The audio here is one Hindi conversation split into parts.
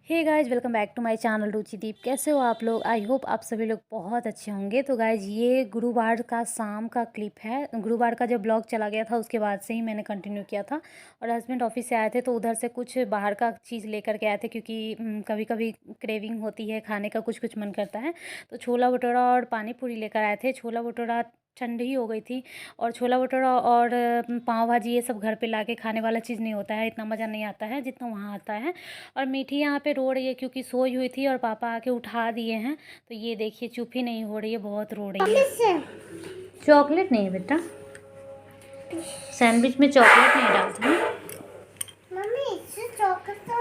Hey guys, welcome back to my channel Ruchideep. कैसे हो आप लोग? आई होप आप सभी लोग बहुत अच्छे होंगे। तो गाइज, ये गुरुवार का शाम का क्लिप है। गुरुवार का जब ब्लॉग चला गया था उसके बाद से ही मैंने कंटिन्यू किया था। और हस्बैंड ऑफिस से आए थे तो उधर से कुछ बाहर का चीज़ लेकर के आए थे, क्योंकि कभी कभी क्रेविंग होती है, खाने का कुछ कुछ मन करता है। तो छोला भटूरा और पानी पूरी लेकर आए थे। छोला भटूरा ठंडी हो गई थी, और छोला भटूरा और पाव भाजी ये सब घर पे लाके खाने वाला चीज़ नहीं होता है। इतना मज़ा नहीं आता है जितना वहाँ आता है। और मीठी यहाँ पे रो रही है क्योंकि सोई हुई थी और पापा आके उठा दिए हैं। तो ये देखिए, चुप ही नहीं हो रही है, बहुत रो रही है। चॉकलेट नहीं है बेटा, सैंडविच में चॉकलेट नहीं डालते हैं। मम्मी, इससे चॉकलेट तो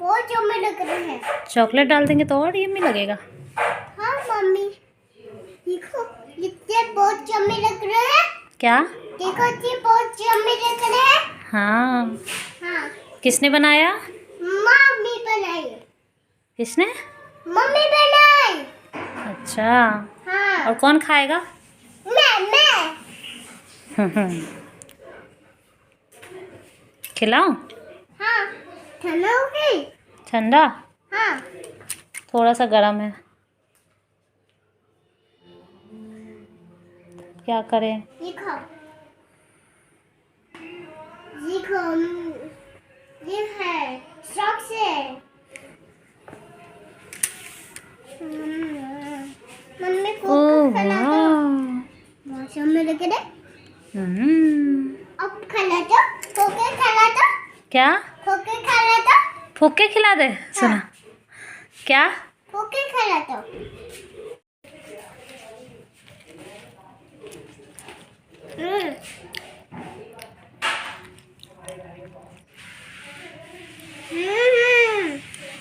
बहुत यम्मी लग रहे हैं। चॉकलेट डाल देंगे तो और यम्मी लगेगा। हाँ मम्मी, देखो कितने बहुत यम्मी लग रहे हैं। क्या? देखो ये बहुत यम्मी लग रहे हैं। हाँ। हाँ, किसने बनाया? मम्मी बनाई। किसने? मम्मी बनाई। अच्छा। हाँ। और कौन खाएगा? मैं। खिलाऊं? हाँ, ठंडा हो गई। ठंडा? हाँ। थोड़ा सा गर्म है, क्या करें। ये खाओ। ये खाओ। ये है शौक से। मम्मी को खिला दो। बहुत यम्मी लग रहे। अब खिला दो। खोके खिला दो। क्या? खोके खिला दो। फूक के खिला दे? सुना क्या? खोके खिला दो।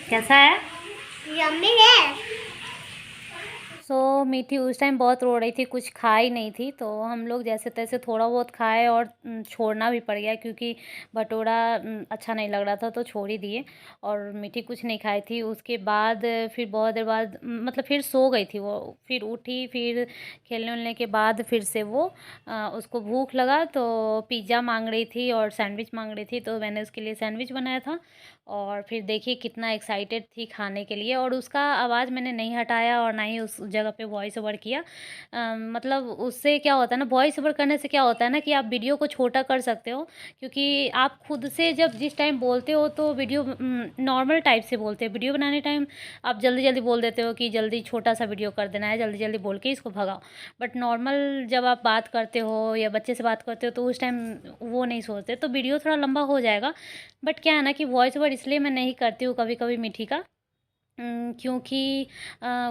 कैसा है? यम्मी है। मीठी उस टाइम बहुत रो रही थी, कुछ खा ही नहीं थी। तो हम लोग जैसे तैसे थोड़ा बहुत खाए और छोड़ना भी पड़ गया, क्योंकि भटूरा अच्छा नहीं लग रहा था तो छोड़ ही दिए। और मीठी कुछ नहीं खाई थी। उसके बाद फिर बहुत देर बाद मतलब फिर सो गई थी वो। फिर उठी, फिर खेलने उलने के बाद फिर से वो उसको भूख लगा तो पिज़्ज़ा मांग रही थी और सैंडविच मांग रही थी। तो मैंने उसके लिए सैंडविच बनाया था। और फिर देखिए कितना एक्साइटेड थी खाने के लिए। और उसका आवाज़ मैंने नहीं हटाया और ना ही उस जगह पे वॉइस ओवर किया। मतलब उससे क्या होता है ना, वॉइस ओवर करने से क्या होता है ना कि आप वीडियो को छोटा कर सकते हो। क्योंकि आप खुद से जब जिस टाइम बोलते हो तो वीडियो नॉर्मल टाइप से बोलते हो। वीडियो बनाने टाइम आप जल्दी जल्दी बोल देते हो कि जल्दी छोटा सा वीडियो कर देना है, जल्दी जल्दी बोल के इसको भगाओ। बट नॉर्मल जब आप बात करते हो या बच्चे से बात करते हो तो उस टाइम वो नहीं सोचते, तो वीडियो थोड़ा लंबा हो जाएगा। बट क्या है ना कि वॉइस ओवर इसलिए मैं नहीं करती हूँ कभी कभी मीठी का, क्योंकि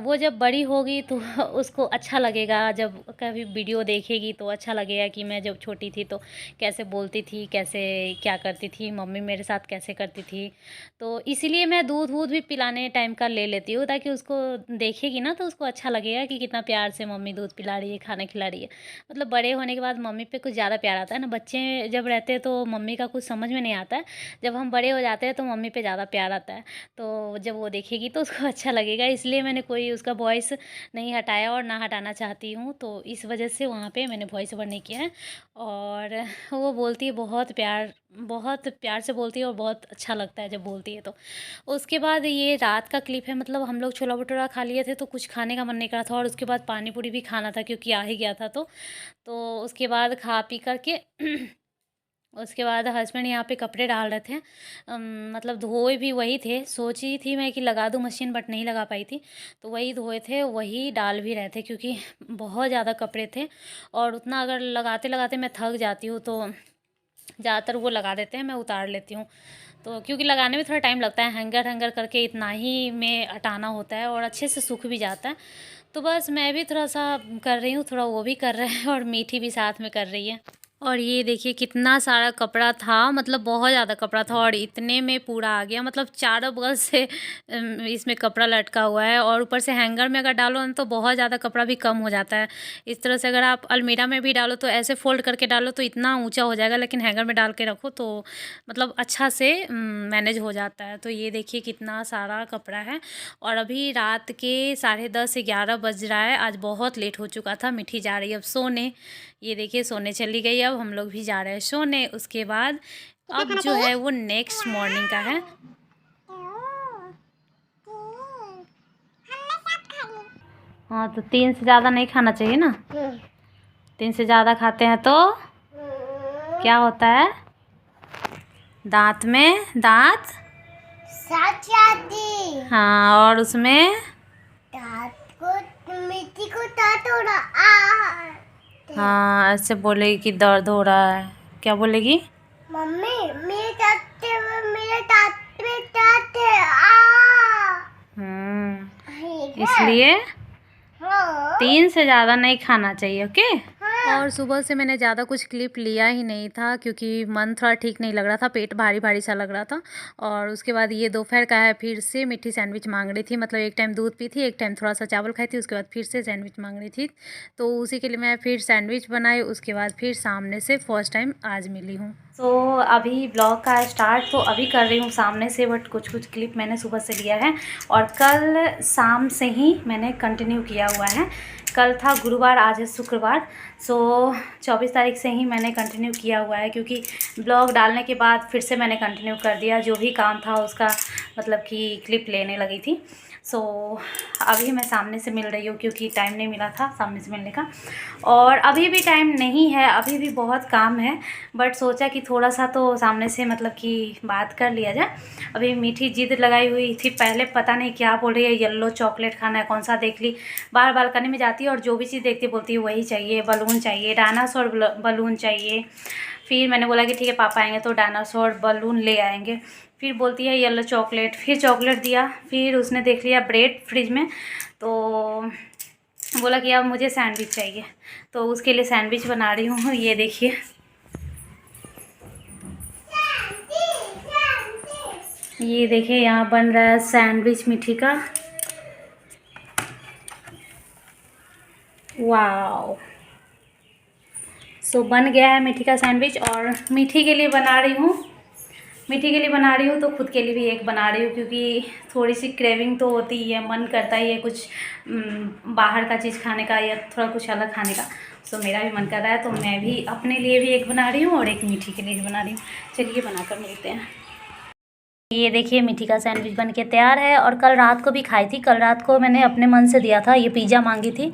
वो जब बड़ी होगी तो उसको अच्छा लगेगा। जब कभी वीडियो देखेगी तो अच्छा लगेगा कि मैं जब छोटी थी तो कैसे बोलती थी, कैसे क्या करती थी, मम्मी मेरे साथ कैसे करती थी। तो इसीलिए मैं दूध वूध भी पिलाने टाइम का ले लेती हूँ, ताकि उसको देखेगी ना तो उसको अच्छा लगेगा कि कितना प्यार से मम्मी दूध पिला रही है, खाना खिला रही है। मतलब बड़े होने के बाद मम्मी पे कुछ ज़्यादा प्यार आता है ना। बच्चे जब रहते हैं तो मम्मी का कुछ समझ में नहीं आता है। जब हम बड़े हो जाते हैं तो मम्मी पे ज़्यादा प्यार आता है। तो जब वो देखेगी तो उसको अच्छा लगेगा, इसलिए मैंने कोई उसका वॉइस नहीं हटाया और ना हटाना चाहती हूँ। तो इस वजह से वहाँ पे मैंने वॉइस ओवर नहीं किया है। और वो बोलती है, बहुत प्यार से बोलती है और बहुत अच्छा लगता है जब बोलती है। तो उसके बाद ये रात का क्लिप है। मतलब हम लोग छोला भटूरा खा लिए थे तो कुछ खाने का मन नहीं करा था, और उसके बाद पानी पूरी भी खाना था क्योंकि आ ही गया था। तो उसके बाद खा पी करके उसके बाद हस्बैंड यहाँ पे कपड़े डाल रहे थे। मतलब धोए भी वही थे। सोची थी मैं कि लगा दूँ मशीन, बट नहीं लगा पाई थी। तो वही धोए थे, वही डाल भी रहे थे, क्योंकि बहुत ज़्यादा कपड़े थे। और उतना अगर लगाते लगाते मैं थक जाती हूँ तो ज़्यादातर वो लगा देते हैं, मैं उतार लेती हूँ। तो क्योंकि लगाने में थोड़ा टाइम लगता है, हैंगर करके इतना ही में हटाना होता है और अच्छे से सूख भी जाता है। तो बस मैं भी थोड़ा सा कर रही हूँ, थोड़ा वो भी कर रहे हैं और मीठी भी साथ में कर रही है। और ये देखिए कितना सारा कपड़ा था, मतलब बहुत ज़्यादा कपड़ा था और इतने में पूरा आ गया। मतलब चारों बगल से इसमें कपड़ा लटका हुआ है, और ऊपर से हैंगर में अगर डालो ना तो बहुत ज़्यादा कपड़ा भी कम हो जाता है। इस तरह से अगर आप अलमीरा में भी डालो तो ऐसे फोल्ड करके डालो तो इतना ऊंचा हो जाएगा, लेकिन हैंगर में डाल के रखो तो मतलब अच्छा से मैनेज हो जाता है। तो ये देखिए कितना सारा कपड़ा है। और अभी रात के 10:30-11 बज रहा है। आज बहुत लेट हो चुका था। मीठी जा रही है अब सोने। ये देखिए सोने चली गई। अब हम लोग भी जा रहे हैं सोने। उसके बाद अब जो है वो नेक्स्ट मॉर्निंग का है। हाँ तो 3 से ज़्यादा नहीं खाना चाहिए ना। 3 से ज़्यादा खाते हैं तो क्या होता है? दांत में दांत सच आती। हाँ, और उसमें दांत को मिट्टी को दांत हो रहा। हाँ ऐसे बोलेगी कि दर्द हो रहा है। क्या बोलेगी? मम्मी मेरे दांत में दर्द है। ठीक है? इसलिए हाँ। 3 से ज़्यादा नहीं खाना चाहिए। ओके। हाँ। और सुबह से मैंने ज़्यादा कुछ क्लिप लिया ही नहीं था क्योंकि मन थोड़ा ठीक नहीं लग रहा था, पेट भारी भारी सा लग रहा था। और उसके बाद ये दोपहर का है, फिर से मीठी सैंडविच मांग रही थी। मतलब एक टाइम दूध पी थी, एक टाइम थोड़ा सा चावल खाई थी, उसके बाद फिर से सैंडविच मांग रही थी। तो उसी के लिए मैं फिर सैंडविच बनाई। उसके बाद फिर सामने से फर्स्ट टाइम आज मिली हूँ। तो अभी ब्लॉग का स्टार्ट तो अभी कर रही हूँ सामने से, बट कुछ कुछ क्लिप मैंने सुबह से लिया है और कल शाम से ही मैंने कंटिन्यू किया हुआ है। कल था गुरुवार, आज है शुक्रवार। सो 24 तारीख से ही मैंने कंटिन्यू किया हुआ है क्योंकि ब्लॉग डालने के बाद फिर से मैंने कंटिन्यू कर दिया। जो भी काम था उसका मतलब कि क्लिप लेने लगी थी। सो अभी मैं सामने से मिल रही हूँ क्योंकि टाइम नहीं मिला था सामने से मिलने का, और अभी भी टाइम नहीं है, अभी भी बहुत काम है। बट सोचा कि थोड़ा सा तो सामने से मतलब कि बात कर लिया जाए। अभी मीठी जिद लगाई हुई थी, पहले पता नहीं क्या बोल रही है, येलो चॉकलेट खाना है, कौन सा देख ली। बाहर बालकनी में जाती है और जो भी चीज़ देखती बोलती है वही चाहिए, बलून चाहिए, डायनासोर बलून चाहिए। फिर मैंने बोला कि ठीक है पापा आएंगे तो डायनासोर बलून ले आएंगे। फिर बोलती है येलो चॉकलेट, फिर चॉकलेट दिया। फिर उसने देख लिया ब्रेड फ्रिज में, तो बोला कि अब मुझे सैंडविच चाहिए, तो उसके लिए सैंडविच बना रही हूँ। ये देखिए, ये देखिए यहाँ बन रहा है सैंडविच मीठी का। वाओ, सो बन गया है मीठी का सैंडविच। और मीठी के लिए बना रही हूँ, मीठी के लिए बना रही हूँ तो खुद के लिए भी एक बना रही हूँ क्योंकि थोड़ी सी क्रेविंग तो होती ही है, मन करता ही है कुछ बाहर का चीज़ खाने का या थोड़ा कुछ अलग खाने का। सो मेरा भी मन कर रहा है तो मैं भी अपने लिए भी एक बना रही हूँ और एक मीठी के लिए भी बना रही हूँ। चलिए बनाकर मिलते हैं। ये देखिए मीठी का सैंडविच बन के तैयार है और कल रात को भी खाई थी। कल रात को मैंने अपने मन से दिया था, ये पिज़्ज़ा मांगी थी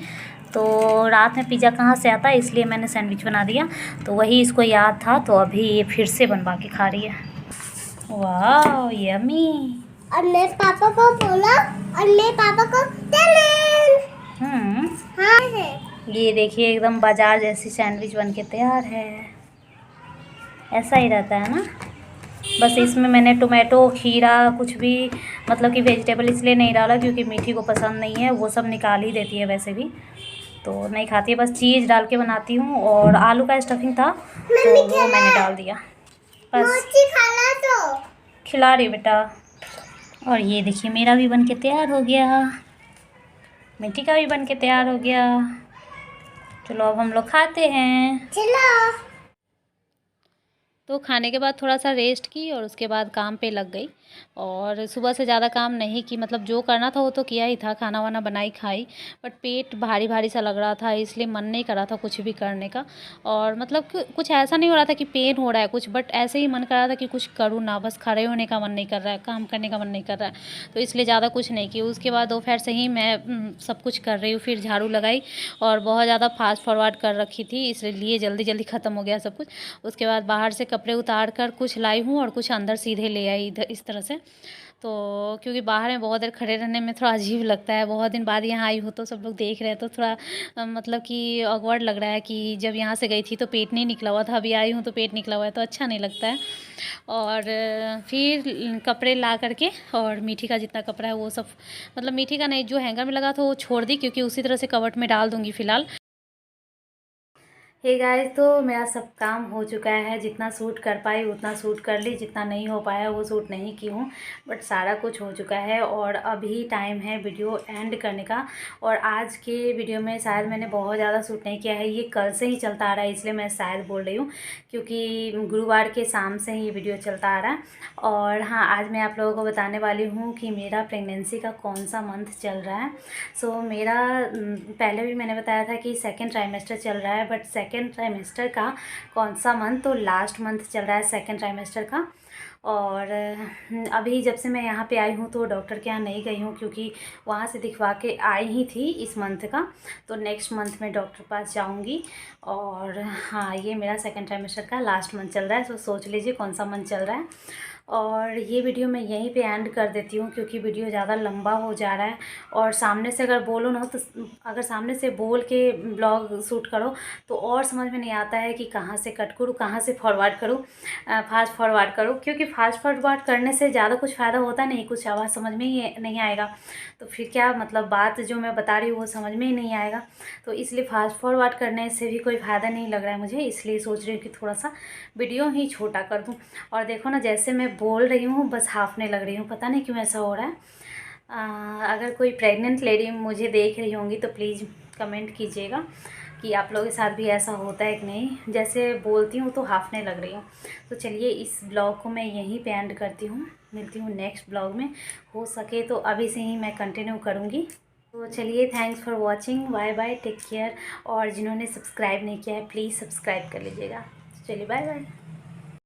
तो रात में पिज़्ज़ा कहाँ से आता है, इसलिए मैंने सैंडविच बना दिया। तो वही इसको याद था तो अभी ये फिर से बनवा के खा रही है। वाह यम्मी। और मैं पापा को बोला और मैं पापा को चैलेंज। हाँ है। ये देखिए एकदम बाजार जैसी सैंडविच बन के तैयार है। ऐसा ही रहता है ना, बस इसमें मैंने टोमेटो खीरा कुछ भी मतलब कि वेजिटेबल इसलिए नहीं डाला क्योंकि मीठी को पसंद नहीं है, वो सब निकाल ही देती है वैसे भी, तो नहीं खाती है। बस चीज़ डाल के बनाती हूँ और आलू का स्टफिंग था तो वो मैंने डाल दिया बस। खाना तो खिला रही बेटा। और ये देखिए मेरा भी बन के तैयार हो गया, मीठी का भी बन के तैयार हो गया। चलो अब हम लोग खाते हैं। चलो। तो खाने के बाद थोड़ा सा रेस्ट की और उसके बाद काम पे लग गई। और सुबह से ज़्यादा काम नहीं की, मतलब जो करना था वो तो किया ही था, खाना वाना बनाई खाई, बट पेट भारी भारी सा लग रहा था इसलिए मन नहीं कर रहा था कुछ भी करने का। और मतलब कुछ ऐसा नहीं हो रहा था कि पेन हो रहा है कुछ, बट ऐसे ही मन कर रहा था कि कुछ करूँ ना, बस खड़े होने का मन नहीं कर रहा है, काम करने का मन नहीं कर रहा है, तो इसलिए ज़्यादा कुछ नहीं की। उसके बाद दोपहर से ही मैं सब कुछ कर रही हूँ। फिर झाड़ू लगाई और बहुत ज़्यादा फास्ट फॉरवर्ड कर रखी थी इसलिए जल्दी जल्दी ख़त्म हो गया सब कुछ। उसके बाद बाहर से कपड़े उतार कर कुछ लाई हूँ और कुछ अंदर सीधे ले आई इधर इस तरह से। तो क्योंकि बाहर में बहुत देर खड़े रहने में थोड़ा अजीब लगता है, बहुत दिन बाद यहाँ आई हूँ तो सब लोग देख रहे हैं तो थोड़ा मतलब कि ऑकवर्ड लग रहा है कि जब यहाँ से गई थी तो पेट नहीं निकला हुआ था, अभी आई हूँ तो पेट निकला हुआ है तो अच्छा नहीं लगता है। और फिर कपड़े ला करके और मीठी का जितना कपड़ा है वो सब, मतलब मीठी का नहीं जो हैंगर में लगा था वो छोड़ दी क्योंकि उसी तरह से कवर्ट में डाल दूँगी फ़िलहाल। हे गाइस, तो मेरा सब काम हो चुका है, जितना शूट कर पाई उतना शूट कर ली, जितना नहीं हो पाया वो शूट नहीं की हूँ, बट सारा कुछ हो चुका है। और अभी टाइम है वीडियो एंड करने का। और आज के वीडियो में शायद मैंने बहुत ज़्यादा शूट नहीं किया है, ये कल से ही चलता आ रहा है इसलिए मैं शायद बोल रही हूँ क्योंकि गुरुवार के शाम से ही ये वीडियो चलता आ रहा है। और हाँ, आज मैं आप लोगों को बताने वाली हूँ कि मेरा प्रेगनेंसी का कौन सा मंथ चल रहा है। सो मेरा पहले भी मैंने बताया था कि सेकेंड ट्राइमेस्टर चल रहा है, बट सेकेंड ट्राइमेस्टर का कौन सा मंथ, तो लास्ट मंथ चल रहा है सेकेंड ट्राइमेस्टर का। और अभी जब से मैं यहाँ पे आई हूँ तो डॉक्टर के यहाँ नहीं गई हूँ, क्योंकि वहाँ से दिखवा के आई ही थी इस मंथ का। तो नेक्स्ट मंथ में डॉक्टर पास जाऊँगी। और हाँ, ये मेरा सेकंड ट्राइमेस्टर का लास्ट मंथ चल रहा है, तो सोच लीजिए कौन सा मंथ चल रहा है। और ये वीडियो मैं यहीं पे एंड कर देती हूँ, क्योंकि वीडियो ज़्यादा लंबा हो जा रहा है। और सामने से अगर बोलो ना, तो अगर सामने से बोल के ब्लॉग शूट करो तो और समझ में नहीं आता है कि कहाँ से कट करूँ, कहाँ से फॉरवर्ड करूँ, फास्ट फॉरवर्ड करूँ। क्योंकि फास्ट फॉरवर्ड करने से ज़्यादा कुछ फ़ायदा होता नहीं, कुछ आवाज़ समझ में ही नहीं आएगा। तो फिर क्या मतलब, बात जो मैं बता रही हूँ वो समझ में ही नहीं आएगा। तो इसलिए फास्ट फॉरवर्ड करने से भी कोई फ़ायदा नहीं लग रहा है मुझे, इसलिए सोच रही हूँ कि थोड़ा सा वीडियो ही छोटा कर दूँ। और देखो ना, जैसे मैं बोल रही हूँ बस हाफने लग रही हूँ, पता नहीं क्यों ऐसा हो रहा है। अगर कोई प्रेग्नेंट लेडी मुझे देख रही होंगी तो प्लीज़ कमेंट कीजिएगा कि आप लोगों के साथ भी ऐसा होता है कि नहीं। जैसे बोलती हूँ तो हाफने लग रही हूँ। तो चलिए, इस ब्लॉग को मैं यहीं पे एंड करती हूँ, मिलती हूँ नेक्स्ट ब्लॉग में। हो सके तो अभी से ही मैं कंटिन्यू करूँगी। तो चलिए, thanks for watching, bye bye, take care. और जिन्होंने सब्सक्राइब नहीं किया है प्लीज़ सब्सक्राइब कर लीजिएगा। चलिए, बाय बाय।